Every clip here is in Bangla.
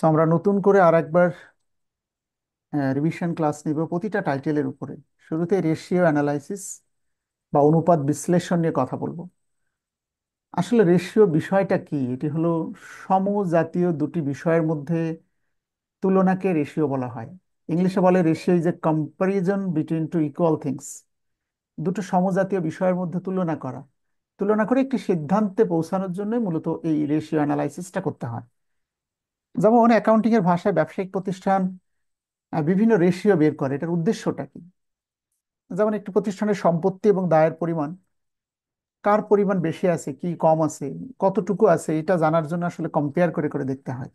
আমরা নতুন করে আর একবার রিভিশন ক্লাস নিব প্রতিটা টাইটেলের উপরে। শুরুতে রেশিও অ্যানালাইসিস বা অনুপাত বিশ্লেষণ নিয়ে কথা বলবো। আসলে রেশিও বিষয়টা কি? এটি হলো সমজাতীয় দুটি বিষয়ের মধ্যে তুলনাকে রেশিও বলা হয়। ইংলিশে বলে ratio is a comparison between two equal things. দুটো সমজাতীয় বিষয়ের মধ্যে তুলনা করে একটি সিদ্ধান্তে পৌঁছানোর জন্য মূলত এই রেশিও অ্যানালাইসিসটা করতে হয়। যেমন অ্যাকাউন্টিং এর ভাষায় ব্যবসায়িক প্রতিষ্ঠান বিভিন্ন রেশিও বের করে। এটার উদ্দেশ্যটা কি? যেমন একটি প্রতিষ্ঠানের সম্পত্তি এবং দায়ের পরিমাণ, কার পরিমাণ বেশি আছে কি কম আছে, কতটুকু আছে, এটা জানার জন্য আসলে কম্পেয়ার করে করে দেখতে হয়।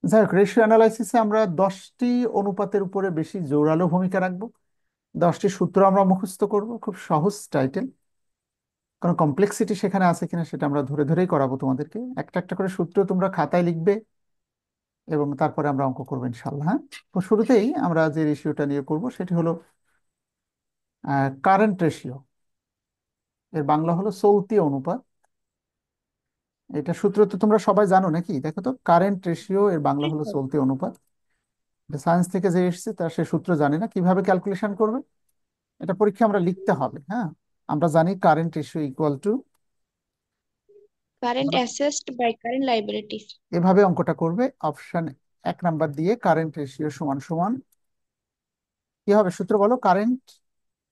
যাই হোক, রেশিও অ্যানালাইসিসে আমরা 10টি অনুপাতের উপরে বেশি জোরালো ভূমিকা রাখবো। 10টি সূত্র আমরা মুখস্থ করব, খুব সহজ টাইটেল। কোনো কমপ্লেক্সিটি সেখানে আছে কিনা সেটা আমরা ধরে ধরেই করাবো তোমাদেরকে। একটা একটা করে সূত্র তোমরা খাতায় লিখবে এবং তারপরে আমরা অঙ্ক করবো ইনশাল্লাহ। হ্যাঁ, তো শুরুতেই আমরা যে রেশিওটা নিয়ে করব সেটি হলো কারেন্ট রেশিও। এর বাংলা হলো চলতি অনুপাত। এটা সূত্র তো তোমরা সবাই জানো নাকি? দেখো তো, কারেন্ট রেশিও এর বাংলা জি হলো স্যার। চলতি অনুপাত। এটা সায়েন্স থেকে যে এসেছে তার সে সূত্র জানি না কিভাবে ক্যালকুলেশন করবে। এটা পরীক্ষা আমরা লিখতে হবে। হ্যাঁ, আমরা জানি current ratio equal to, current assets by current liabilities. এভাবে অঙ্কটা করবে। অপশন 1 নাম্বার দিয়ে কারেন্ট রেশিও সমান সমান কি হবে? সূত্র বলো। Current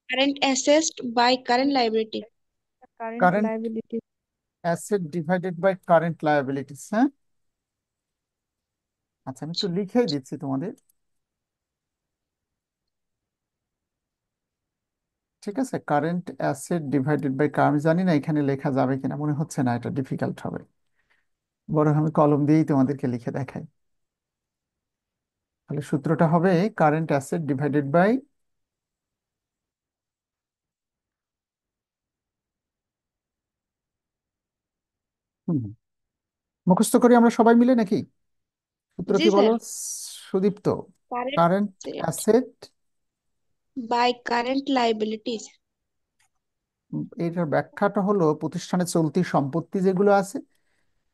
current assets by current liabilities. Current current liability. Asset divided by current liabilities. হ্যাঁ, আচ্ছা, আমি একটু লিখেই দিচ্ছি তোমাদের। ঠিক আছে, কারেন্ট অ্যাসেট ডিভাইডেড বাই, আমি জানি না এখানে লেখা যাবে কিনা, মনে হচ্ছে না, এটা ডিফিকাল্ট হবে। বরং আমি কলম দিয়েই তোমাদেরকে লিখে দেখাই। তাহলে সূত্রটা হবে কারেন্ট অ্যাসেট ডিভাইডেড বাই, মুখস্থ করি আমরা সবাই মিলে নাকি? সূত্র জি কি বলো sir. Sudipta? Current current asset, by current liabilities. এটার ব্যাখ্যাটা হলো প্রতিষ্ঠানের চলতি সম্পত্তি যেগুলো আছে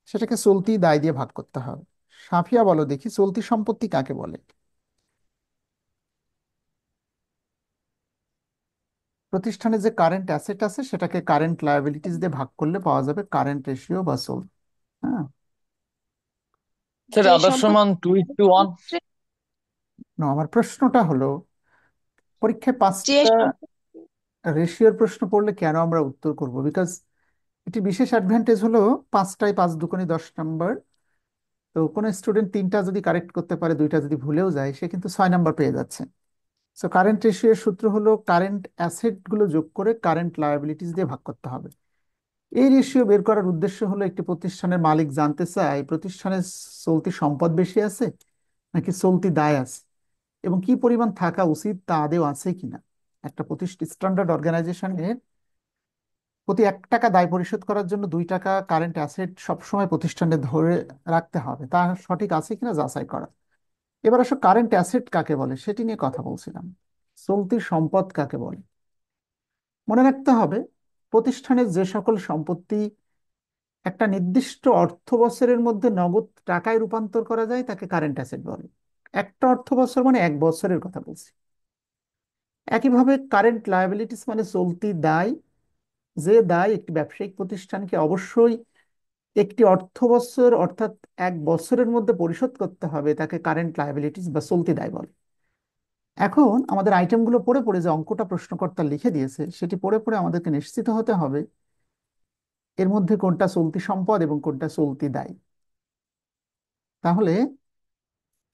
সেটাকে চলতি দায় দিয়ে ভাগ করতে হবে। সাফিয়া বলো দেখি, চলতি সম্পত্তি কাকে বলে? প্রতিষ্ঠানে যে কারেন্ট অ্যাসেট আছে সেটাকে কারেন্ট লায়াবিলিটিস দিয়ে ভাগ করলে পাওয়া যাবে কারেন্ট রেশিও বা সোল। হ্যাঁ, স্যার যে আদর্শ মান সম্পত্তি 2:1। না, আমার প্রশ্নটা হলো পরীক্ষায় যে 5টা সম্পত্তি রেশিওর প্রশ্ন পড়লে কেন আমরা উত্তর করব? বিকজ এটি বিশেষ অ্যাডভান্টেজ হলো 5টায় 5 দুগুণে 10 নাম্বার। তো কোনো স্টুডেন্ট 3টা যদি কারেক্ট করতে পারে, 2টা যদি ভুলেও যায়, সে কিন্তু 6 নাম্বার পেয়ে যাচ্ছে। সো কারেন্ট রেশিওর সূত্র হলো কারেন্ট অ্যাসেট গুলো যোগ করে কারেন্ট লায়াবিলিটিস দিয়ে ভাগ করতে হবে। এই রেশিও বের করার উদ্দেশ্য হলো একটি প্রতিষ্ঠানের মালিক জানতে চায় প্রতিষ্ঠানের চলতি সম্পদ বেশি আছে নাকি চলতি দায় আছে, এবং কি পরিমাণ থাকা উচিত তা আদেও আছে কিনা। একটা প্রতিষ্ঠান স্ট্যান্ডার্ড অর্গানাইজেশনের প্রতি 1 টাকা দায় পরিশোধ করার জন্য 2 টাকা কারেন্ট অ্যাসেট সবসময় প্রতিষ্ঠানে ধরে রাখতে হবে, তা সঠিক আছে কিনা যাচাই করা। এবার আসলে কারেন্ট অ্যাসেট কাকে বলে সেটি নিয়ে কথা বলছিলাম। চলতি সম্পদ কাকে বলে? মনে রাখতে হবে, প্রতিষ্ঠানের যে সকল সম্পত্তি একটা নির্দিষ্ট অর্থ বছরের মধ্যে নগদ টাকায় রূপান্তর করা যায় তাকে কারেন্ট অ্যাসেট বলে। একটা অর্থ বছর মানে 1 বছরের কথা বলছি। একইভাবে কারেন্ট লায়াবিলিটিস মানে চলতি দায়। যে দায় একটি ব্যবসায়িক প্রতিষ্ঠানকে অবশ্যই একটি অর্থ বছর অর্থাৎ 1 বছরের মধ্যে পরিশোধ করতে হবে তাকে কারেন্ট লায়াবিলিটিস বা চলতি দায় বলে। এখন আমাদের আইটেমগুলো পড়ে পড়ে যে অঙ্কটা প্রশ্নকর্তা লিখে দিয়েছে সেটি পড়ে পড়ে আমাদেরকে নিশ্চিত হতে হবে এর মধ্যে কোনটা চলতি সম্পদ এবং কোনটা চলতি দায়। তাহলে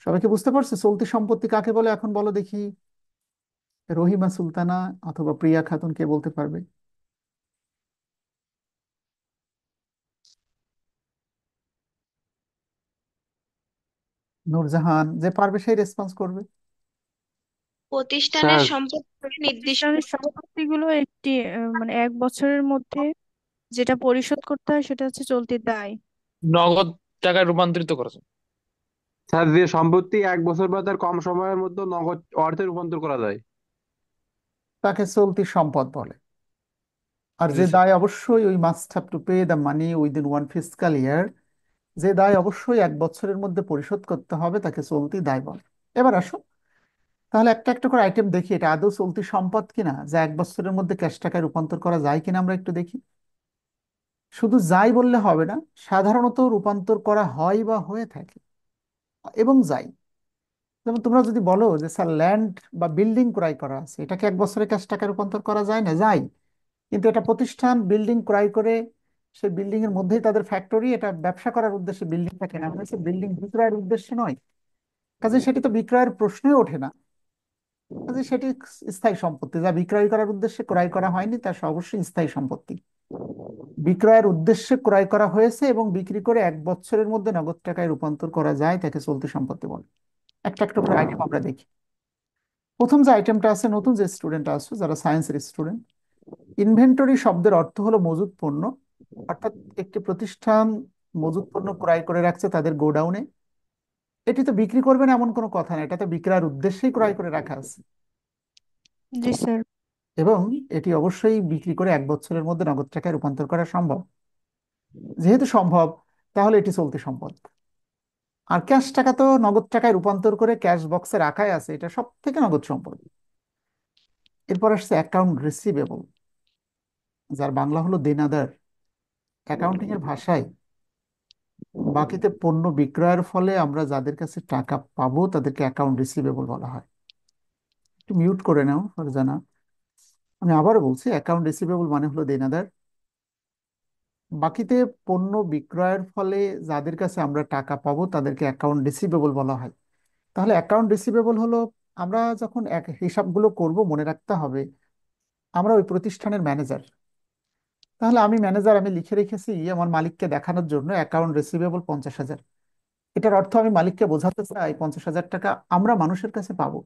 সবাইকে বুঝতে পারছে চলতি সম্পত্তি কাকে বলে? এখন বলো দেখি, রহিমা সুলতানা অথবা প্রিয়া খাতুন, কে বলতে পারবে? নূরজাহান, যে পারবে সেই রেসপন্স করবে। প্রতিষ্ঠানের স্যার, সম্পত্তি নির্দিষ্ট। প্রতিষ্ঠানের সম্পত্তিগুলো একটি মানে 1 বছরের মধ্যে যেটা পরিশোধ করতে হয় সেটা হচ্ছে চলতি দায়। নগদ টাকায় রূপান্তরিত করেছে। স্যার যে সম্পত্তি 1 বছর বা তার কম সময়ের মধ্যে নগদ অর্থে রূপান্তর করা যায়। তাকে চলতি সম্পদ বলে। আর জি যে স্যার। দায় অবশ্যই, we must have to pay the money within 1 fiscal year, যে দায় অবশ্যই 1 বছরের মধ্যে পরিশোধ করতে হবে তাকে চলতি দায় বলে। এবার আসো, তাহলে একটা একটা করে আইটেম দেখি এটা আদৌ চলতি সম্পদ কিনা, যা 1 বছরের মধ্যে ক্যাশ টাকায় রূপান্তর করা যায় কিনা আমরা একটু দেখি। শুধু যাই বললে হবে না, সাধারণত রূপান্তর করা হয় বা হয়ে থাকে এবং যাই। যেমন তোমরা যদি বলো যে স্যার ল্যান্ড বা বিল্ডিং ক্রয় করা আছে, এটাকে 1 বছরে ক্যাশ টাকায় রূপান্তর করা যায় না? যায়। কিন্তু এটা প্রতিষ্ঠান বিল্ডিং ক্রয় করে সেই বিল্ডিং এর মধ্যেই তাদের ফ্যাক্টরি, এটা ব্যবসা করার উদ্দেশ্যে বিল্ডিংটা কেনা হয়েছে, বিল্ডিং বিক্রয়ের উদ্দেশ্যে নয়। কাজে সেটি তো বিক্রয়ের প্রশ্নই ওঠে না। কাজে সেটি স্থায়ী সম্পত্তি, যা বিক্রয় করার উদ্দেশ্যে ক্রয় করা হয়নি তা অবশ্যই স্থায়ী সম্পত্তি। বিক্রয়ের উদ্দেশ্যে ক্রয় করা হয়েছে এবং বিক্রি করে 1 বছরের মধ্যে নগদ টাকায় রূপান্তর করা যায় তাকে চলতি সম্পত্তি বলে। একটা একটা করে আইটেম আমরা দেখি। প্রথম যে আইটেমটা আছে, নতুন যে স্টুডেন্ট আছে যারা সায়েন্সের স্টুডেন্ট, ইনভেন্টরি শব্দের অর্থ হলো মজুত পণ্য। অর্থাৎ একটি প্রতিষ্ঠান মজুত পণ্য ক্রয় করে রাখছে তাদের গোডাউনে। এটি তো বিক্রি করবে না এমন কোনো কথা না, এটা তো বিক্রয়ের উদ্দেশ্যেই ক্রয় করে রাখা আছে। জি স্যার। এবং এটি অবশ্যই বিক্রি করে 1 বছরের মধ্যে নগদ টাকায় রূপান্তর করা সম্ভব। যেহেতু সম্ভব, তাহলে এটি চলতি সম্পদ। আর ক্যাশ টাকা তো নগদ টাকায় রূপান্তর করে ক্যাশ বক্সে রাখাই আছে, এটা সব থেকে নগদ সম্পদ। এরপর আসছে অ্যাকাউন্ট রিসিভেবল, যার বাংলা হলো দেনাদার। অ্যাকাউন্টিং এর ভাষায় বাকিতে পণ্য বিক্রয়ের ফলে আমরা যাদের কাছে টাকা পাবো তাদেরকে অ্যাকাউন্ট রিসিভেবল বলা হয়। একটু মিউট করে নাও ফারজানা। আমি আবারও বলছি, অ্যাকাউন্ট রিসিভেবল মানে হলো দেনাদার। বাকিতে পণ্য বিক্রয়ের ফলে যাদের কাছে আমরা টাকা পাবো তাদেরকে অ্যাকাউন্ট রিসিভেবল বলা হয়। তাহলে অ্যাকাউন্ট রিসিভেবল হলো, আমরা যখন এক হিসাবগুলো করব মনে রাখতে হবে আমরা ওই প্রতিষ্ঠানের ম্যানেজার। তাহলে আমি ম্যানেজার, আমি লিখে রেখেছি আমার মালিককে দেখানোর জন্য অ্যাকাউন্ট রিসিভেবল 50,000। এটার অর্থ আমি মালিককে বোঝাতে চাই 50,000 টাকা আমরা মানুষের কাছে পাবো।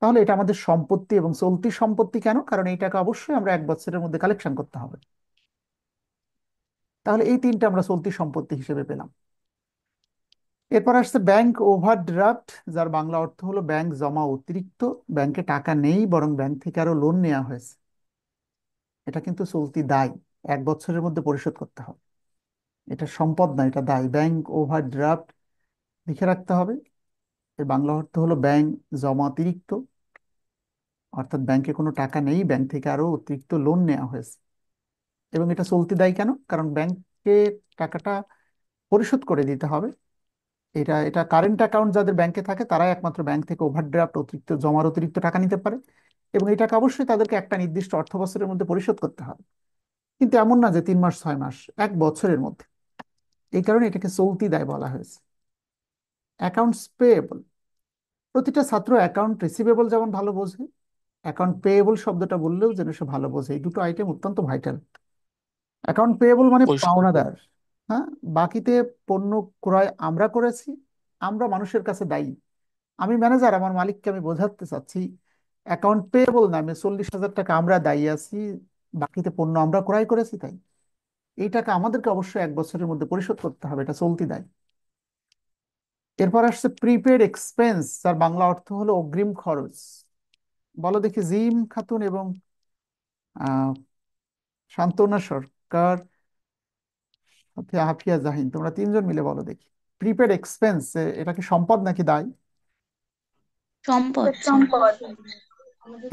তাহলে এটা আমাদের সম্পত্তি এবং চলতি সম্পত্তি। কেন? কারণ এই টাকা অবশ্যই আমরা 1 বছরের মধ্যে কালেকশন করতে হবে। তাহলে এই তিনটা আমরা চলতি সম্পত্তি হিসেবে পেলাম। এরপর আসছে ব্যাংক ওভারড্রাফট, যার বাংলা অর্থ হলো ব্যাংক জমা অতিরিক্ত। ব্যাংকে টাকা নেই, বরং ব্যাংক থেকে আরো লোন নেওয়া হয়েছে। এটা কিন্তু চলতি দায়, 1 বছরের মধ্যে পরিশোধ করতে হবে। এটা সম্পদ না, এটা দায়। ব্যাংক ওভারড্রাফট লিখে রাখতে হবে। এর বাংলা অর্থ হলো ব্যাংক জমা অতিরিক্ত, অর্থাৎ ব্যাংকে কোনো টাকা নেই, ব্যাংক থেকে আরো অতিরিক্ত লোন নেওয়া হয়েছে। এবং এটা চলতি দায় কেন? কারণ ব্যাংকে টাকাটা পরিশোধ করে দিতে হবে। এটা এটা কারেন্ট অ্যাকাউন্ট যাদের ব্যাংকে থাকে তারাই একমাত্র ব্যাংক থেকে ওভারড্রাফট অতিরিক্ত জমার অতিরিক্ত টাকা নিতে পারে। এবং এই টাকা অবশ্যই তাদেরকে একটা নির্দিষ্ট অর্থ বছরের মধ্যে পরিশোধ করতে হবে। কিন্তু এমন না যে 3 মাস 6 মাস, 1 বছরের মধ্যে। এই কারণে এটাকে চলতি দায় বলা হয়েছে। অ্যাকাউন্টস পেয়েবল, প্রতিটা ছাত্র অ্যাকাউন্ট রিসিভেবল যেমন ভালো বোঝে, অ্যাকাউন্ট পেয়েবল শব্দটা বললেও যেন সে ভালো বোঝে। এই দুটো আইটেম অত্যন্ত ভাইটাল। অ্যাকাউন্ট পেয়েবল মানে পরিষ্কার। পাওনাদার। হ্যাঁ, বাকিতে পণ্য ক্রয় আমরা করেছি, আমরা মানুষের কাছে দায়ী। আমি ম্যানেজার, আমার মালিককে আমি বোঝাতে চাচ্ছি অ্যাকাউন্ট পেয়েবল নামে 40,000 টাকা আমরা দায়ী আছি, বাকিতে পণ্য আমরা ক্রয় করেছি তাই। এই টাকা আমাদেরকে অবশ্যই 1 বছরের মধ্যে পরিশোধ করতে হবে, এটা চলতি দায়। এরপর আসছে প্রিপেড এক্সপেন্স, যার বাংলা অর্থ হলো অগ্রিম খরচ। বলো দেখি জিম খাতুন এবং আহ শান্তনা সরকার, হাফিয়া জাহিন, তোমরা তিনজন মিলে বলো দেখি প্রিপেড এক্সপেন্স এটা কি সম্পদ নাকি দায়? সম্পদ স্যার।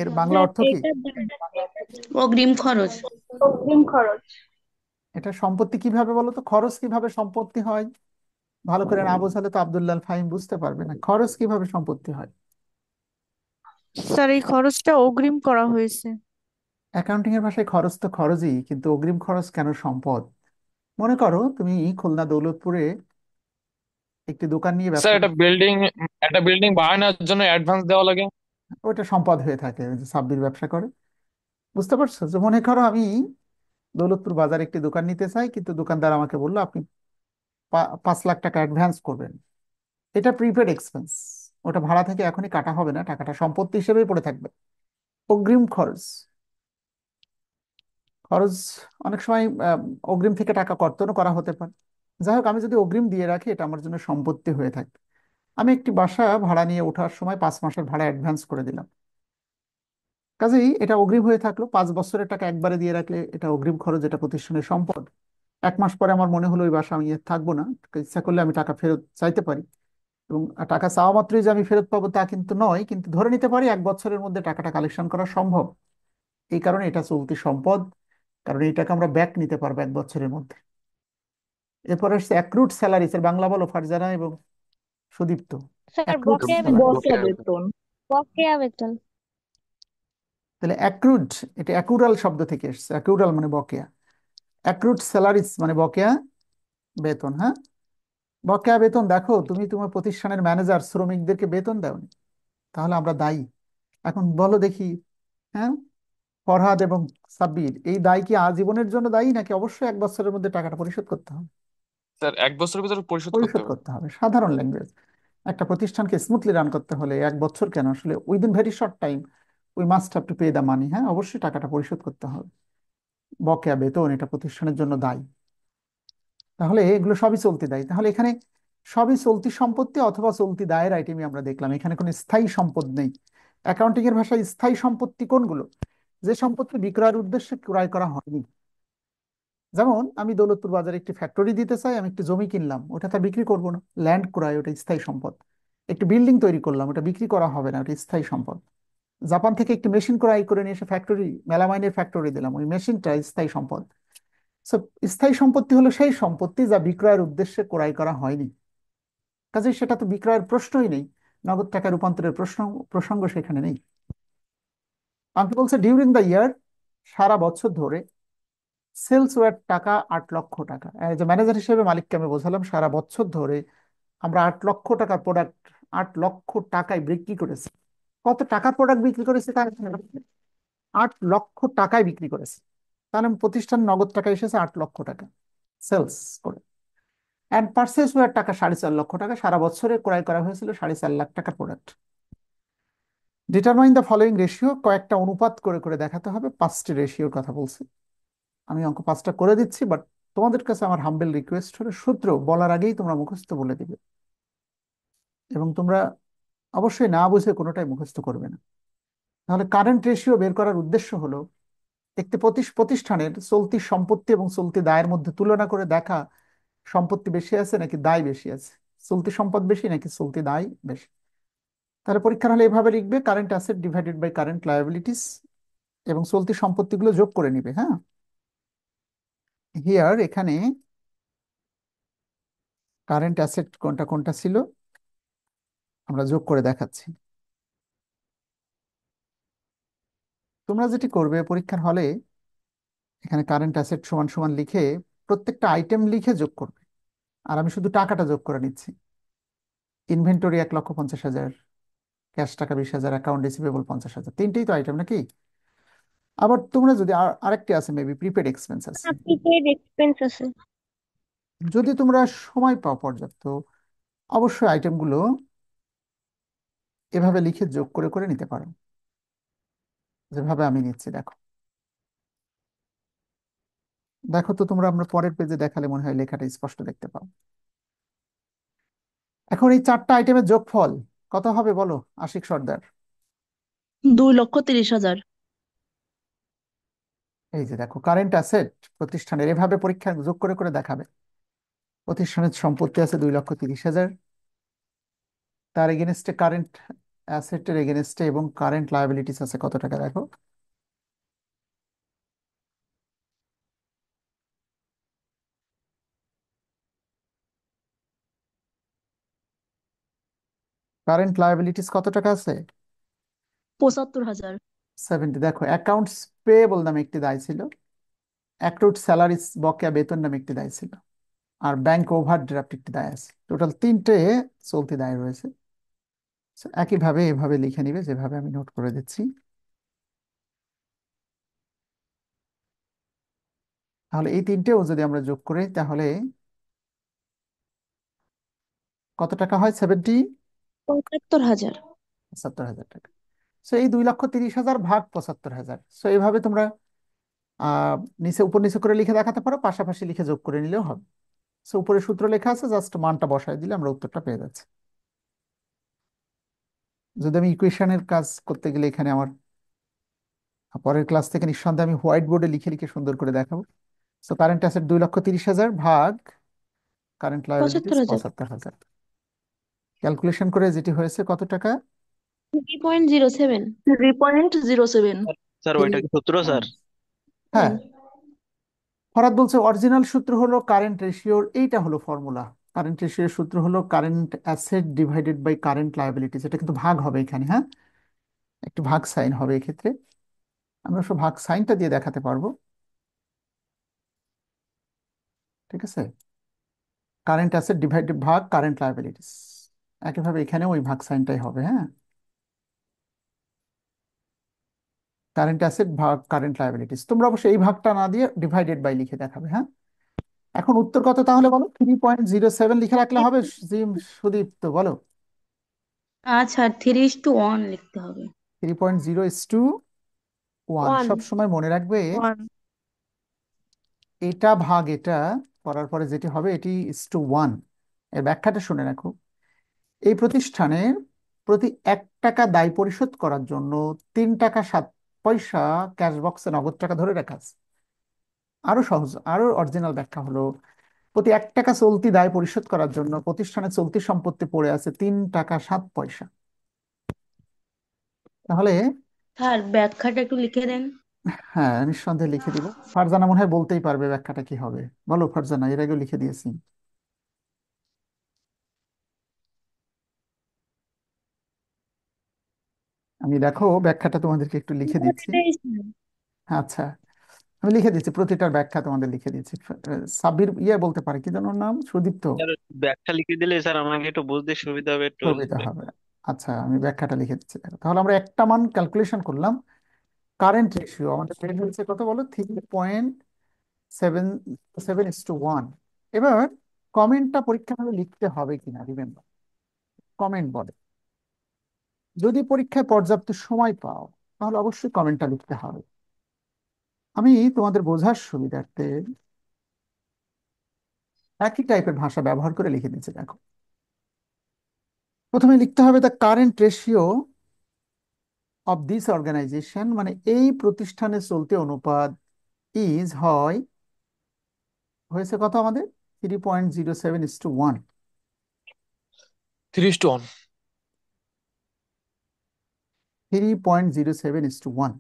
এর বাংলা স্যার অর্থ কি? এটা অগ্রিম খরচ। এটা সম্পত্তি কিভাবে বলো তো? খরচ কিভাবে সম্পত্তি হয়? ভালো করে না বোঝালে তো আব্দুল্লাহ আল ফাহিম বুঝতে পারবে না, খরচ কিভাবে সম্পত্তি হয়। স্যার এই খরচটা অগ্রিম করা হয়েছে। অ্যাকাউন্টিং এর ভাষায় খরচ তো খরচই, কিন্তু অগ্রিম খরচ কেন সম্পদ? মনে করো তুমি খুলনা দৌলতপুরে একটি দোকান নিয়ে স্যার ব্যবসা একটা বিল্ডিং বানানোর জন্য অ্যাডভান্স দেওয়া লাগে। ওইটা সম্পদ হয়ে থাকে, ওই যে সাব্বির ব্যবসা করে। বুঝতে পারছো? যে মনে করো আমি দৌলতপুর বাজারে একটি দোকান নিতে চাই, কিন্তু দোকানদার আমাকে বললো আপনি 5 লাখ টাকা অ্যাডভান্স করবেন। এটা প্রিপেড এক্সপেন্স, ওটা ভাড়া থেকে এখনই কাটা হবে না, টাকাটা সম্পত্তি হিসেবেই পড়ে থাকবে। অগ্রিম খরচ, খরচ অনেক সময় অগ্রিম থেকে টাকা কর্তনও করা হতে পারে। যাই হোক, আমি যদি অগ্রিম দিয়ে রাখি এটা আমার জন্য সম্পত্তি হয়ে থাকবে। আমি একটি বাসা ভাড়া নিয়ে ওঠার সময় 5 মাসের ভাড়া অ্যাডভান্স করে দিলাম, কাজেই এটা অগ্রিম হয়ে থাকলো। 5 বছরের টাকা একবারে দিয়ে রাখলে এটা অগ্রিম খরচ, এটা প্রতিষ্ঠানের সম্পদ। 1 মাস পরে আমার মনে হলো ওই বাসা আমি আর থাকবো না, ইচ্ছা করলে আমি টাকা ফেরত চাইতে পারি। এবং টাকা চাওয়া মাত্রই যে আমি ফেরত পাবো তা কিন্তু নয়, কিন্তু ধরে নিতে পারি 1 বছরের মধ্যে টাকাটা কালেকশন করা সম্ভব। এই কারণে এটা চলতি সম্পদ, কারণ এই টাকা আমরা ব্যাক নিতে পারবো 1 বছরের মধ্যে। এরপর আসছে অ্যাক্রুড স্যালারিজ, এর বাংলা বলো ফারজানা এবং সুদীপ্ত। স্যার অ্যাক্রুড বকেয়া বেতন। স্যালারি, বকেয়া বেতন। বকেয়া বেতন। তাহলে অ্যাক্রুড, এটা অ্যাকুরাল শব্দ থেকে এসেছে, অ্যাকুরাল মানে বকেয়া। অ্যাক্রুড স্যালারিজ মানে বকেয়া বেতন। হ্যাঁ, বকেয়া বেতন। দেখো তুমি তোমার প্রতিষ্ঠানের ম্যানেজার শ্রমিকদেরকে বেতন দাওনি, তাহলে আমরা দায়ী। এখন বলো দেখি, হ্যাঁ, ফরহাদ এবং সাব্বির, এই দায় কি আজীবনের জন্য দায়ী, নাকি অবশ্যই 1 বছরের মধ্যে টাকাটা পরিশোধ করতে হবে? স্যার 1 বছরের ভিতরে পরিশোধ করতে পরিশোধ হবে। করতে হবে। সাধারণ ল্যাঙ্গুয়েজ, একটা প্রতিষ্ঠানকে স্মুথলি রান করতে হলে 1 বছর কেন, আসলে within very short time we must have to pay the মানি। হ্যাঁ, অবশ্যই টাকাটা পরিশোধ করতে হবে। বকেয়া বেতন এটা প্রতিষ্ঠানের জন্য দায়ী। তাহলে এগুলো সবই চলতি দায়। তাহলে এখানে সবই চলতি সম্পত্তি অথবা চলতি দায়ের আইটেমই আমরা দেখলাম, এখানে কোনো স্থায়ী সম্পদ নেই। অ্যাকাউন্টিং এর ভাষায় স্থায়ী সম্পত্তি কোনগুলো? যে সম্পত্তি বিক্রয়ের উদ্দেশ্যে ক্রয় করা হয়নি। যেমন আমি দৌলতপুর বাজারে একটি ফ্যাক্টরি দিতে চাই, আমি একটি জমি কিনলাম, ওটা তো আর বিক্রি করবো না, ল্যান্ড ক্রয়, ওটা স্থায়ী সম্পদ। একটি বিল্ডিং তৈরি করলাম, ওটা বিক্রি করা হবে না, ওটা স্থায়ী সম্পদ। জাপান থেকে একটি মেশিন ক্রয় করে নিয়ে এসে ফ্যাক্টরি, মেলামাইনের ফ্যাক্টরি দিলাম, ওই মেশিনটা স্থায়ী সম্পদ। So, স্থায়ী সম্পত্তি হলো সেই সম্পত্তি যা বিক্রয়ের উদ্দেশ্যে ক্রয় করা হয়নি, কাজেই সেটা তো বিক্রয়ের প্রশ্নই নেই, নগদ টাকা রূপান্তরের প্রসঙ্গ সেখানে নেই। আমাকে বলছে ডিউরিং দ্য ইয়ার, সারা বছর ধরে সেলস ওয়ার টাকা 8 লক্ষ টাকা। যে ম্যানেজার হিসেবে মালিককে আমি বোঝালাম সারা বছর ধরে আমরা 8 লক্ষ টাকার প্রোডাক্ট 8 লক্ষ টাকায় বিক্রি করেছি। কত টাকার প্রোডাক্ট বিক্রি করেছে তার 8 লক্ষ টাকায় বিক্রি করেছে। তাহলে প্রতিষ্ঠান নগদ টাকা এসেছে 8 লক্ষ টাকা সেলস করে। অ্যান্ড পার্সেস ওয়ার টাকা 4.5 লক্ষ টাকা, সারা বছরে ক্রয় করা হয়েছিল 4.5 লাখ টাকার product. Determine the following ratio, কয়েকটা অনুপাত করে করে দেখাতে হবে। 5টি রেশিওর কথা বলছি, আমি অঙ্ক 5টা করে দিচ্ছি, বাট তোমাদের কাছে আমার হাম্বেল রিকোয়েস্ট হলো সূত্র বলার আগেই তোমরা মুখস্থ বলে দিবে, এবং তোমরা অবশ্যই না বুঝে কোনোটাই মুখস্থ করবে না। তাহলে কারেন্ট রেশিও বের করার উদ্দেশ্য হলো একটি প্রতিষ্ঠানের চলতি সম্পত্তি এবং চলতি দায়ের মধ্যে তুলনা করে দেখা সম্পত্তি বেশি আছে নাকি দায় বেশি আছে, চলতি সম্পদ বেশি নাকি চলতি দায় বেশি। তাহলে পরীক্ষার হলে এভাবে লিখবে, current asset divided by current liabilities, এবং চলতি সম্পত্তিগুলো যোগ করে নিবে। হ্যাঁ, হিয়ার এখানে কারেন্ট অ্যাসেট কোনটা কোনটা ছিল আমরা যোগ করে দেখাচ্ছি। তোমরা যেটি করবে পরীক্ষার হলে, এখানে কারেন্ট অ্যাসেট সমান সমান লিখে প্রত্যেকটা আইটেম লিখে যোগ করবে, আর আমি শুধু টাকাটা যোগ করে নিচ্ছি। ইনভেন্টরি 1,50,000, ক্যাশ টাকা 20,000, অ্যাকাউন্ট রিসিভেবল 50,000, তিনটেই তো আইটেম নাকি? আবার তোমরা যদি আরেকটি আছে মেবি প্রিপেড এক্সপেন্স আছে, প্রিপেড এক্সপেন্স আছে। যদি তোমরা সময় পাও পর্যাপ্ত, অবশ্যই আইটেমগুলো এভাবে লিখে যোগ করে করে নিতে পারো, যেভাবে আমি নিচ্ছি। দেখো দেখো তো তোমরা, আমরা পরের পেজে দেখালে মনে হয় লেখাটা স্পষ্ট দেখতে পাও। এখন এই 4টা আইটেমের যোগফল কত হবে বলো আশিক সর্দার? 2,30,000। এই যে দেখো কারেন্ট অ্যাসেট প্রতিষ্ঠানের, এভাবে পরীক্ষা যোগ করে করে দেখাবে। প্রতিষ্ঠানের সম্পত্তি আছে 2,30,000, তার এগেনস্টে কারেন্ট অ্যাসেটের এগেনস্টে এবং কারেন্ট লায়াবিলিটিস আছে কত টাকা দেখো। কারেন্ট লায়াবিলিটিস কত টাকা আছে? 75,000। 70। দেখো অ্যাকাউন্টস পেয়েবল নামে একটি দায় ছিল, অ্যাক্রুড স্যালারিস বকেয়া বেতন নামে একটি দায় ছিল, আর ব্যাংক ওভারড্রাফট একটি দায় আছে। টোটাল 3টে চলতি দায় রয়েছে। So, একইভাবে এভাবে লিখে নিবে যেভাবে আমি নোট করে দিচ্ছি। তাহলে এই তিনটেও যদি আমরা যোগ করি তাহলে কত টাকা হয়? 75,000। 75,000 টাকা। সো এই 2,30,000 ভাগ 75,000। সো এইভাবে তোমরা আহ নিচে উপর নিচে করে লিখে দেখাতে পারো, পাশাপাশি লিখে যোগ করে নিলেও হবে। সো উপরে সূত্র লেখা আছে, জাস্ট মানটা বসায় দিলে আমরা উত্তরটা পেয়ে যাচ্ছি। যদি আমি ইকুয়েশনের কাজ করতে গেলে এখানে আমার পরের ক্লাস থেকে নিঃসন্দেহে আমি হোয়াইট বোর্ডে লিখে লিখে সুন্দর করে দেখাবো। সো কারেন্ট অ্যাসেট 2,30,000 ভাগ কারেন্ট লায়াবিলিটিস 75,000। 75,000। ক্যালকুলেশন করে যেটি হয়েছে কত টাকা? 3.07। 3.07। স্যার থ্রি ওইটা কি সূত্র স্যার? হ্যাঁ, ফরাদ বলছে অরিজিনাল সূত্র হলো কারেন্ট রেশিওর, এইটা হলো ফর্মুলা। কারেন্ট রেশিওর সূত্র হলো current asset divided by current liabilities. এটা কিন্তু ভাগ হবে এখানে, হ্যাঁ, একটু ভাগ সাইন হবে এক্ষেত্রে। আমরা সব ভাগ সাইনটা দিয়ে দেখাতে পারবো, ঠিক আছে। কারেন্ট অ্যাসেট ডিভাইডেড ভাগ কারেন্ট লায়াবিলিটিস, একইভাবে এখানে ওই ভাগ সাইনটাই হবে, হ্যাঁ। কারেন্ট অ্যাসেট ভাগ কারেন্ট লায়াবিলিটিস, তোমরা অবশ্যই এই ভাগটা না দিয়ে ডিভাইডেড বাই লিখে দেখাবে, হ্যাঁ। এখন উত্তর কত তাহলে বলো? 3.07 লিখে রাখলে হবে? সুদীপ্ত বলো। আচ্ছা, 3:1 লিখতে হবে। 3.0:1 1। সব সময় মনে রাখবে। 1। এটা ভাগ এটা করার পরে যেটি হবে এটি ইস টু 1। এর ব্যাখ্যাটা শুনে রাখো। এই প্রতিষ্ঠানের প্রতি 1 টাকা দায় পরিশোধ করার জন্য 3 টাকা 7 পয়সা ক্যাশ বক্সে নগদ টাকা ধরে রাখা আছে। আরো সহজ, আরো অরিজিনাল ব্যাখ্যা হলো, প্রতি 1 টাকা চলতি দায় পরিশোধ করার জন্য প্রতিষ্ঠানের চলতি সম্পত্তি পড়ে আছে 3 টাকা 7 পয়সা। তাহলে স্যার ব্যাখ্যাটা একটু লিখে দেন। হ্যাঁ, নিঃসন্দেহে লিখে দিব। ফারজানা মনে হয় বলতেই পারবে ব্যাখ্যাটা কি হবে। বলো ফারজানা, এর আগেও লিখে দিয়েছি আমি। দেখো ব্যাখ্যাটা তোমাদেরকে একটু লিখে দিচ্ছি। এটাই স্যার। আচ্ছা, আমি লিখে দিচ্ছি, প্রতিটার ব্যাখ্যা তোমাদের লিখে দিচ্ছি। সাব্বির ইয়ে বলতে পারে, কি যেন ওর নাম, সুদীপ্ত। স্যার ব্যাখ্যা লিখে দিলে স্যার আমাকে একটু বুঝতে সুবিধা হবে একটু। সুবিধা হবে। আচ্ছা, আমি ব্যাখ্যাটা লিখে দিচ্ছি। দেখো, তাহলে আমরা একটা মান ক্যালকুলেশন করলাম। কারেন্ট রেশিও আমাদের বের হয়েছে কত বলো? 3.77:1। এবার কমেন্টটা পরীক্ষা হলে লিখতে হবে কিনা রিমেম্বার, কমেন্ট বলে। যদি পরীক্ষায় পর্যাপ্ত সময় পাও তাহলে অবশ্যই কমেন্টটা লিখতে হবে। আমি তোমাদের বোঝার সুবিধার্থে একই টাইপের ভাষা ব্যবহার করে লিখে দিচ্ছি, দেখো। প্রথমে লিখতে হবে the current ratio of this organisation, মানে এই প্রতিষ্ঠানের চলতি অনুপাত ইজ হয়, হয়েছে কত আমাদের? 3.07:1। 3:1। 3.07:1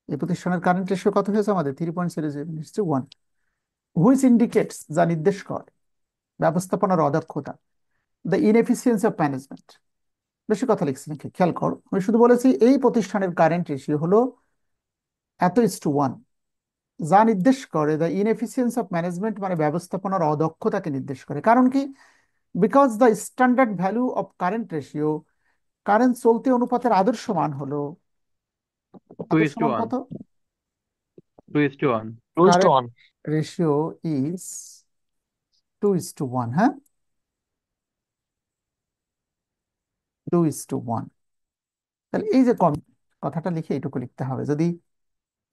এই প্রতিষ্ঠানের কারেন্ট রেশিও কত হয়েছে আমাদের? 3.07:1, হুইচ ইন্ডিকেটস, যা নির্দেশ করে ব্যবস্থাপনার অদক্ষতা, দ্য ইনএফিসিয়েন্সি অফ ম্যানেজমেন্ট। বেশি কথা লিখছি নাকি, খেয়াল করো। আমি শুধু বলেছি এই প্রতিষ্ঠানের কারেন্ট রেশিও হলো এত:1, যা নির্দেশ করে দ্য ইনএফিসিয়েন্সি অফ ম্যানেজমেন্ট, মানে ব্যবস্থাপনার অদক্ষতাকে নির্দেশ করে। কারণ কি? Because the standard value of current ratio, current চলতি অনুপাতের আদর্শ মান হলো, টু আদর্শ ইস টু মান ওয়ান কত? 2:1। কারেন্ট 2:1। রেশিও ইজ 2:1, হ্যাঁ, 2:1। তাহলে এই যে কম কথাটা লিখে এইটুকু লিখতে হবে। যদি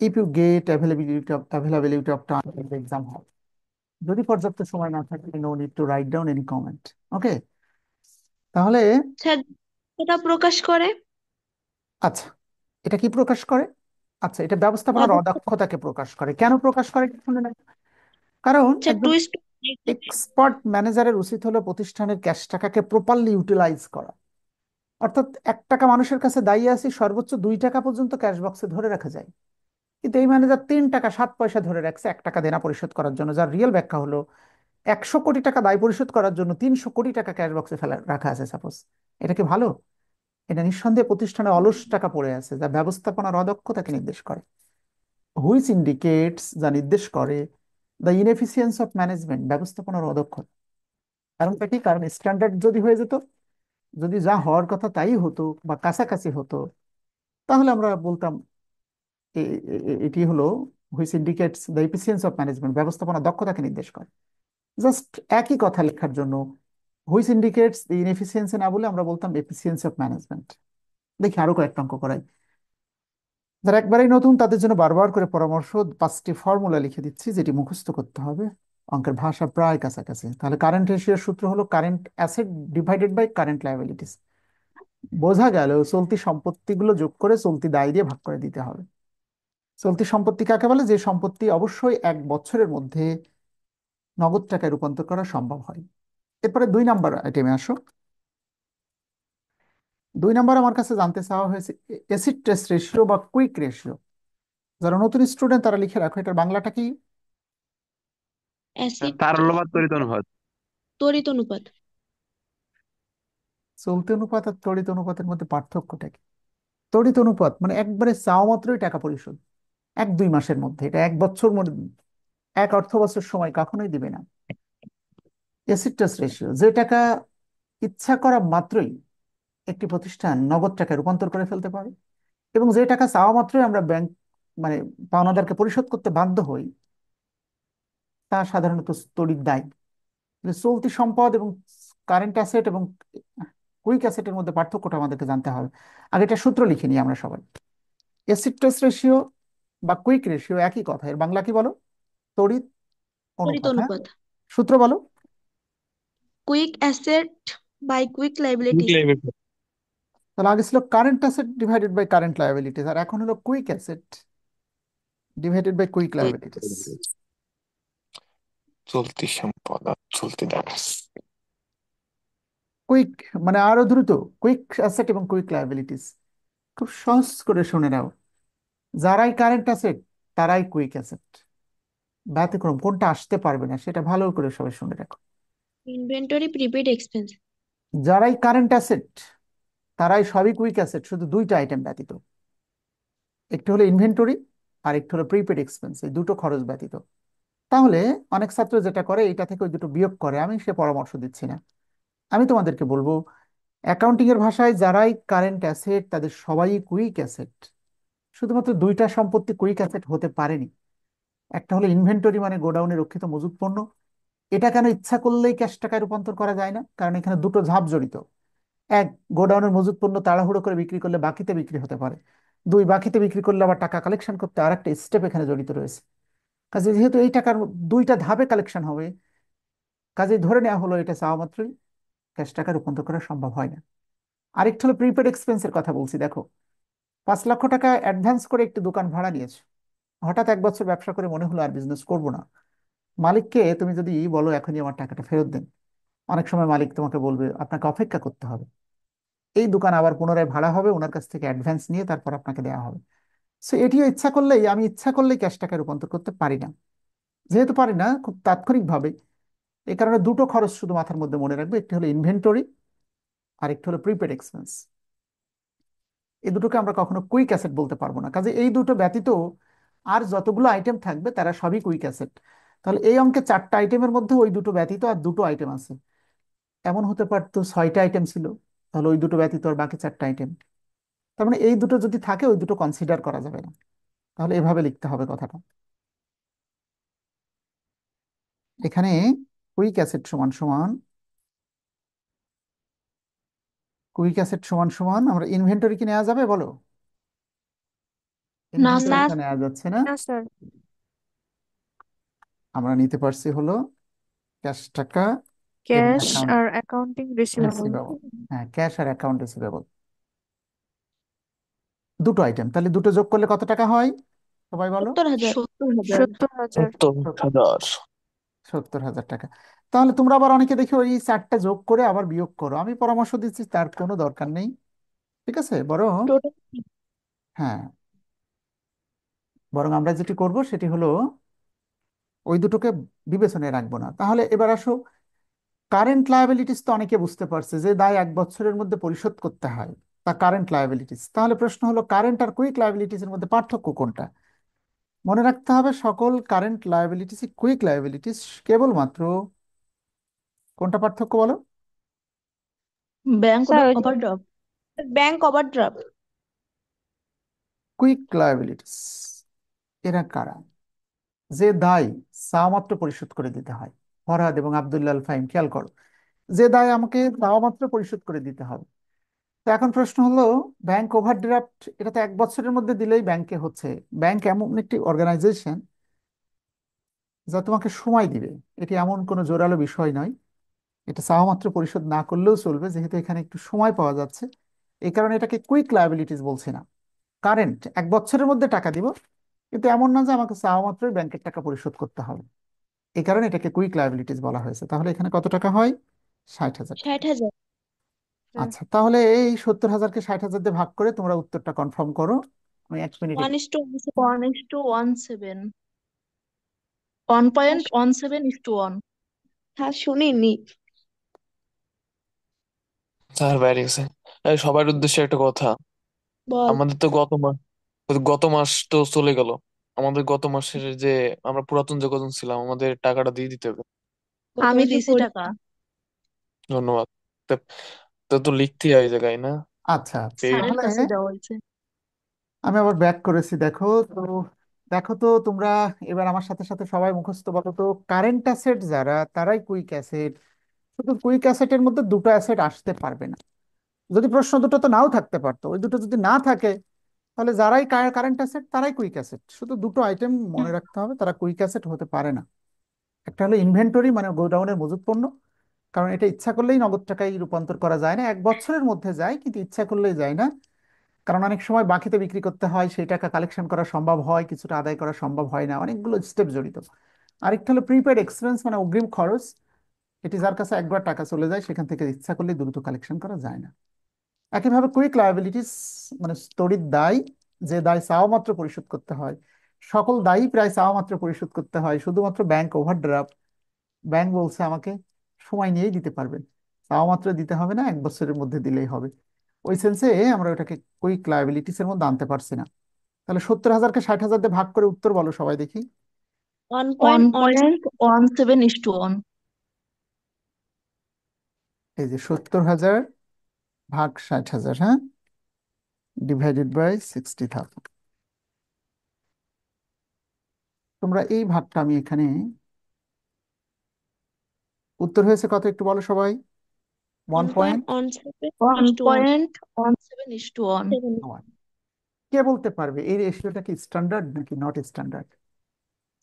if you get availability of time in the exam hall, যদি পর্যাপ্ত সময় না থাকে, no need to write down any comment. Okay, তাহলে স্যার এটা প্রকাশ করে আচ্ছা, এটা কি প্রকাশ করে? আচ্ছা, এটা ব্যবস্থাপনার অদক্ষ। অদক্ষতাকে প্রকাশ করে। কেন প্রকাশ করে এটা শুনে নেন। কারণ স্যার একজন 2:1। এক্সপার্ট ম্যানেজারের উচিত হলো প্রতিষ্ঠানের ক্যাশ টাকাকে প্রপারলি ইউটিলাইজ করা। অর্থাৎ 1 টাকা মানুষের কাছে দায়ী আছে, সর্বোচ্চ 2 টাকা পর্যন্ত ক্যাশ বক্সে ধরে রাখা যায়। কিন্তু এই ম্যানেজার 3 টাকা 7 পয়সা ধরে রাখছে 1 টাকা দেনা পরিশোধ করার জন্য, যার রিয়েল ব্যাখ্যা হলো 100 কোটি টাকা দায় পরিশোধ করার জন্য 300 কোটি টাকা ক্যাশ বক্সে ফেলা রাখা আছে সাপোজ। এটা কি ভালো? এটা নিঃসন্দেহে প্রতিষ্ঠানে অলস টাকা পড়ে আছে, যা ব্যবস্থাপনার অদক্ষতাকে নির্দেশ করে। হুইচ ইন্ডিকেটস, যা নির্দেশ করে দ্য ইনএফিসিয়েন্স অফ ম্যানেজমেন্ট, ব্যবস্থাপনার অদক্ষতা। কারণটা কি? কারণ স্ট্যান্ডার্ড যদি হয়ে যেত, যদি যা হওয়ার কথা তাই হতো বা কাছাকাছি হতো, তাহলে আমরা বলতাম এটি হলো which indicates the efficiency of management, ব্যবস্থাপনা দক্ষতাকে নির্দেশ করে। জাস্ট একই কথা লেখার জন্য হুইচ ইন্ডিকেটস দ্য ইনএফিসিয়েন্সি না বলে আমরা বলতাম এফিসিয়েন্সি অফ ম্যানেজমেন্ট। দেখি আরো কয়েকটা অঙ্ক করাই। যারা একবারেই নতুন তাদের জন্য বারবার করে পরামর্শ, 5টি ফর্মুলা লিখে দিচ্ছি যেটি মুখস্থ করতে হবে। অঙ্কের ভাষা প্রায় কাছাকাছি। তাহলে কারেন্ট রেশিওর সূত্র হলো current asset divided by current liabilities. বোঝা গেল চলতি সম্পত্তিগুলো যোগ করে চলতি দায় দিয়ে ভাগ করে দিতে হবে। চলতি সম্পত্তি কাকে বলে? যে সম্পত্তি অবশ্যই 1 বছরের মধ্যে নগদ টাকায় রূপান্তর করা সম্ভব হয়। এরপরে 2 নম্বর আইটেমে আসো। 2 নম্বর আমার কাছে জানতে চাওয়া হয়েছে অ্যাসিড টেস্ট রেশিও বা কুইক রেশিও। যারা নতুন স্টুডেন্ট তারা লিখে রাখো, এটার বাংলাটা কি? অ্যাসিড তারল্যবাদ তড়িৎ অনুপাত। তড়িৎ অনুপাত। চলতি অনুপাত আর তড়িৎ অনুপাতের মধ্যে পার্থক্যটা কি? তড়িৎ অনুপাত মানে একবারে চাওয়া মাত্রই টাকা পরিশোধ 1-2 মাসের মধ্যে, এটা 1 বছর মধ্যে, 1 অর্থবছর সময় কখনোই দিবে না। অ্যাসিড টেস্ট রেশিও, যে টাকা ইচ্ছা করা মাত্রই একটি প্রতিষ্ঠান নগদ টাকায় রূপান্তর করে ফেলতে পারে, এবং যে টাকা চাওয়া মাত্রই আমরা ব্যাংক মানে পাওনাদারকে পরিশোধ করতে বাধ্য হই, তা সাধারণত স্থগিত দায়। কিন্তু চলতি সম্পদ এবং কারেন্ট অ্যাসেট এবং কুইক অ্যাসেটের মধ্যে পার্থক্যটা আমাদেরকে জানতে হবে। আগে এটা সূত্র লিখে নিই আমরা সবাই। অ্যাসিড টেস্ট রেশিও বা কুইক রেশিও একই কথা, এর বাংলা কি বলো? তড়িৎ তড়িৎ অনুপাত। হ্যাঁ, অনুপাত। সূত্র বলো। Quick asset by quick liabilities. Weekly report। তাহলে আগে ছিল current asset divided by current liabilities, আর এখন হলো quick asset divided by quick liabilities. চলতি সম্পদ আর চলতি দায়। কুইক মানে আরো দ্রুত, কুইক অ্যাসেট এবং কুইক লায়াবিলিটিস। খুব সহজ করে শুনে নাও, যারাই কারেন্ট অ্যাসেট তারাই কুইক অ্যাসেট, ব্যতিক্রম কোনটা আসতে পারবে না সেটা ভালো করে সবাই শুনে রাখো। Inventory prepaid expense. যারাই কারেন্ট অ্যাসেট তারাই সবই কুইক অ্যাসেট, শুধু 2টা আইটেম ব্যতীত। একটি হলো ইনভেন্টরি আর একটি হলো প্রিপেড এক্সপেন্স, এই দুটো খরচ ব্যতীত। তাহলে অনেক ছাত্র যেটা করে এটা থেকে ওই দুটো বিয়োগ করে, আমি সে পরামর্শ দিচ্ছি না। আমি তোমাদেরকে বলবো অ্যাকাউন্টিং এর ভাষায় যারাই কারেন্ট অ্যাসেট তাদের সবাই কুইক অ্যাসেট। শুধুমাত্র 2টা সম্পত্তি কুইক অ্যাসেট হতে পারেনি। একটা হলো ইনভেন্টরি মানে গোডাউনে রক্ষিত মজুত পণ্য, এটা কেন ইচ্ছা করলেই ক্যাশ টাকায় রূপান্তর করা যায় না? কারণ এখানে দুটো ধাপ জড়িত। এক, গোডাউনের মজুত পণ্য তাড়াহুড়ো করে বিক্রি করলে বাকিতে বিক্রি হতে পারে। 2, বাকিতে বিক্রি করলে আবার টাকা কালেকশন করতে আর একটা স্টেপ এখানে জড়িত রয়েছে। কাজে যেহেতু এই টাকার 2টা ধাপে কালেকশন হবে, কাজে ধরে নেওয়া হলো এটা চাওয়া মাত্রই ক্যাশ টাকা রূপান্তর করা সম্ভব হয় না। আরেকটা হলো প্রিপেড এক্সপেন্সের কথা বলছি। দেখো, 5 লক্ষ টাকা অ্যাডভান্স করে একটি দোকান ভাড়া নিয়েছো, হঠাৎ 1 বছর ব্যবসা করে মনে হলো আর বিজনেস করবো না। মালিককে তুমি যদি বলো এখনই আমার টাকাটা ফেরত দেন, অনেক সময় মালিক তোমাকে বলবে আপনাকে অপেক্ষা করতে হবে, এই দোকান আবার পুনরায় ভাড়া হবে, ওনার কাছ থেকে অ্যাডভান্স নিয়ে তারপর আপনাকে দেওয়া হবে। সো এটিও ইচ্ছা করলেই, আমি ইচ্ছা করলেই ক্যাশ টাকায় রূপান্তর করতে পারি না। যেহেতু পারি না, খুব তাৎক্ষণিকভাবে, এই কারণে দুটো খরচ শুধু মাথার মধ্যে মনে রাখবে, একটি হলো ইনভেন্টরি আর একটি হলো প্রিপেড এক্সপেন্স। এই দুটোকে আমরা কখনো কুইক অ্যাসেট বলতে পারবো না। কাজে এই দুটো ব্যতীত আর যতগুলো আইটেম থাকবে তারা সবই কুইক অ্যাসেট। তাহলে এই অঙ্কে 4টা আইটেমের মধ্যে ওই দুটো ব্যতীত আর 2টো আইটেম আছে। এমন হতে পারতো 6টা আইটেম ছিল, তাহলে ওই দুটো ব্যতীত আর বাকি 4টা আইটেম। তার মানে এই দুটো যদি থাকে ওই দুটো কনসিডার করা যাবে না। তাহলে এভাবে লিখতে হবে কথাটা। এখানে কুইক অ্যাসেট সমান সমান, কুইক অ্যাসেট সমান সমান আমরা ইনভেন্টরি কি নেওয়া যাবে বলো? না ইনভেন্টরি স্যার। তো নেওয়া যাচ্ছে না। না স্যার। আমরা নিতে পারছি হলো ক্যাশ টাকা এবং ক্যাশ অ্যাকাউন্ট আর অ্যাকাউন্টিং রিসিভেবল। রিসিভেবল। হ্যাঁ, ক্যাশ আর অ্যাকাউন্ট রিসিভেবল, 2টো আইটেম। তাহলে দুটো যোগ করলে কত টাকা হয় সবাই বলো? 70,000। 70,000। 70,000। 70,000। 70,000 টাকা। তাহলে তোমরা আবার অনেকে দেখি ওই 4টা যোগ করে আবার বিয়োগ করো, আমি পরামর্শ দিচ্ছি তার কোনো দরকার নেই। ঠিক আছে, বরং টোটাল। হ্যাঁ, বরং আমরা যেটি করব সেটি হলো ওই দুটোকে বিবেচনায় রাখবো না। তাহলে এবার আসো, কারেন্ট লায়াবিলিটিস তো অনেকে বুঝতে পারছে যে দায় 1 বছরের মধ্যে পরিশোধ করতে হয়, তা কারেন্ট লায়াবিলিটিস। তাহলে প্রশ্ন হলো কারেন্ট আর কুইক লায়াবিলিটিস এর মধ্যে পার্থক্য কোনটা? মনে রাখতে হবে সকল কারেন্ট লায়াবিলিটিস কুইক লায়াবিলিটিস, কেবলমাত্র কোনটা পার্থক্য বলো? ব্যাংক স্যার ওই যে overdraft. Bank overdraft. Quick liabilities এরা কারা? যে দায় চাওয়া মাত্র পরিশোধ করে দিতে হয়। ফরহাদ এবং আব্দুল্লাহ আল ফাহিম, খেয়াল করো, যে দায় আমাকে চাওয়া মাত্র পরিশোধ করে দিতে হবে। তো এখন প্রশ্ন হলো, ব্যাংক ওভারড্রাফট এটা তো 1 বছরের মধ্যে দিলেই ব্যাংকে হচ্ছে। ব্যাংক এমন একটি অর্গানাইজেশন যা তোমাকে সময় দিবে, এটি এমন কোনো জোরালো বিষয় নয়। এটা চাওয়া মাত্র পরিশোধ না করলেও চলবে, যেহেতু এখানে একটু সময় পাওয়া যাচ্ছে, এই কারণে এটাকে কুইক লায়াবিলিটিস বলছি না। কারেন্ট 1 বছরের মধ্যে টাকা দিব, কিন্তু এমন না যে আমাকে চাওয়া মাত্রই ব্যাংকের টাকা পরিশোধ করতে হবে। এই কারণে এটাকে কুইক লায়াবিলিটিস বলা হয়েছে। তাহলে এখানে কত টাকা হয়? 60,000 টাকা। 60,000। হুম। আচ্ছা, তাহলে এই 70,000-কে 60,000 দিয়ে ভাগ করে তোমরা উত্তরটা কনফার্ম করো। আমি 1 মিনিট 1:1. 1:17 1.17:1 হ্যাঁ, শুনিনি। স্যার বাইরে গেছে। এই সবার উদ্দেশ্যে একটা কথা। বল। আমাদের তো গত মাস তো চলে গেল। আমাদের গত মাসের যে আমরা পুরাতন যে কজন ছিলাম আমাদের টাকাটা দিয়ে দিতে হবে। গত আমি মাসে দিছি টাকা। ধন্যবাদ। তো তো তো লিখতেই হয় এই জায়গায় না? আচ্ছা আচ্ছা, পেইড। স্যারের তাহলে কাছে দেওয়া হয়েছে। আমি আবার ব্যাক করেছি। দেখো তো, দেখো তো তোমরা এবার আমার সাথে সাথে সবাই মুখস্থ বলো তো। কারেন্ট অ্যাসেট যারা, তারাই কুইক অ্যাসেট। শুধু কুইক অ্যাসেটের মধ্যে দুটো অ্যাসেট আসতে পারবে না। যদি প্রশ্ন দুটো তো নাও থাকতে পারতো, ওই দুটো যদি না থাকে তাহলে যারাই কারেন্ট অ্যাসেট তারাই কুইক অ্যাসেট। শুধু দুটো আইটেম মনে রাখতে হবে, তারা কুইক অ্যাসেট হতে পারে না। একটা হলো ইনভেন্টরি, মানে গোডাউনের মজুত পণ্য, কারণ এটা ইচ্ছা করলেই নগদ টাকায় রূপান্তর করা যায় না। 1 বছরের মধ্যে যায় কিন্তু ইচ্ছা করলেই যায় না, কারণ অনেক সময় বাকিতে বিক্রি করতে হয়, সেই টাকা কালেকশন করা সম্ভব হয়, কিছুটা আদায় করা সম্ভব হয় না, অনেকগুলো স্টেপ জড়িত। আরেকটা হলো প্রিপেড এক্সপেন্স, মানে অগ্রিম খরচ। এটি যার কাছে একবার টাকা চলে যায় সেখান থেকে ইচ্ছা করলে দ্রুত কালেকশন করা যায় না। একইভাবে কুইক লায়াবিলিটিস মানে ত্বরিত দায়, যে দায় চাওয়া মাত্র পরিশোধ করতে হয়। সকল দায়ই প্রায় চাওয়া মাত্র পরিশোধ করতে হয়, শুধুমাত্র ব্যাংক ওভারড্রাফট, ব্যাংক বলছে আমাকে সময় নিয়েই দিতে পারবেন, চাওয়া মাত্র দিতে হবে না, 1 বছরের মধ্যে দিলেই হবে। ওই সেন্সে আমরা ওটাকে কুইক লায়াবিলিটিস এর মধ্যে আনতে পারছি না। তাহলে 70,000-কে 60,000 দিয়ে ভাগ করে উত্তর বলো সবাই দেখি। 1.1. 1.17:1 এই যে 70,000 ভাগ 60,000, হ্যাঁ, ডিভাইডেড বাই 60,000। তোমরা এই ভাগটা আমি এখানে, উত্তর হয়েছে কত একটু বলো সবাই। 1.1। 1.17:1. 1.17:1 কে বলতে পারবে এই রেশিওটা কি স্ট্যান্ডার্ড নাকি নট স্ট্যান্ডার্ড?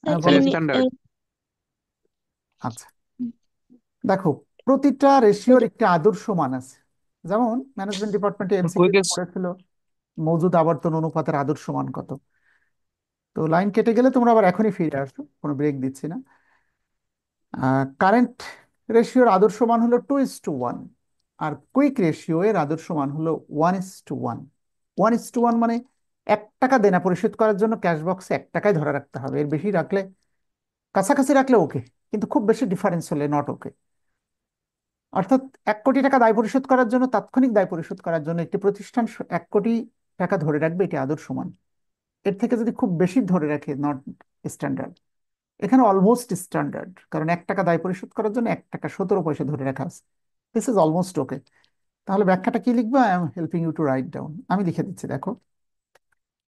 স্যার, বলো তো। স্ট্যান্ডার্ড। আচ্ছা, দেখো, প্রতিটা রেশিওর একটি আদর্শ মান আছে। যেমন ম্যানেজমেন্ট ডিপার্টমেন্টে এমসিকিউ কুইকেস্ট পড়েছিল মজুদ আবর্তন অনুপাতের আদর্শ মান কত। তো লাইন কেটে গেলে তোমরা আবার এখনই ফিরে আসো, কোনো ব্রেক দিচ্ছি না। কারেন্ট রেশিওর আদর্শ মান হলো 2:1, আর কুইক রেশিও এর আদর্শ মান হলো 1:1। 1:1 মানে 1 টাকা দেনা পরিশোধ করার জন্য ক্যাশ বক্সে 1 টাকায় ধরে রাখতে হবে, এর বেশি রাখলে, কাছাকাছি রাখলে ওকে, কিন্তু খুব বেশি ডিফারেন্স হলে নট ওকে। অর্থাৎ 1 কোটি টাকা দায় পরিশোধ করার জন্য, তাৎক্ষণিক দায় পরিশোধ করার জন্য একটি প্রতিষ্ঠান 1 কোটি টাকা ধরে রাখবে, এটি আদর্শ মান। এর থেকে যদি খুব বেশি ধরে রাখে, নট স্ট্যান্ডার্ড। এখানে অলমোস্ট স্ট্যান্ডার্ড, কারণ 1 টাকা দায় পরিশোধ করার জন্য 1 টাকা 17 পয়সা ধরে রাখা আছে। This is almost okay. তাহলে ব্যাখ্যাটা কি লিখবো? I am helping you to write down. আমি লিখে দিচ্ছি, দেখো।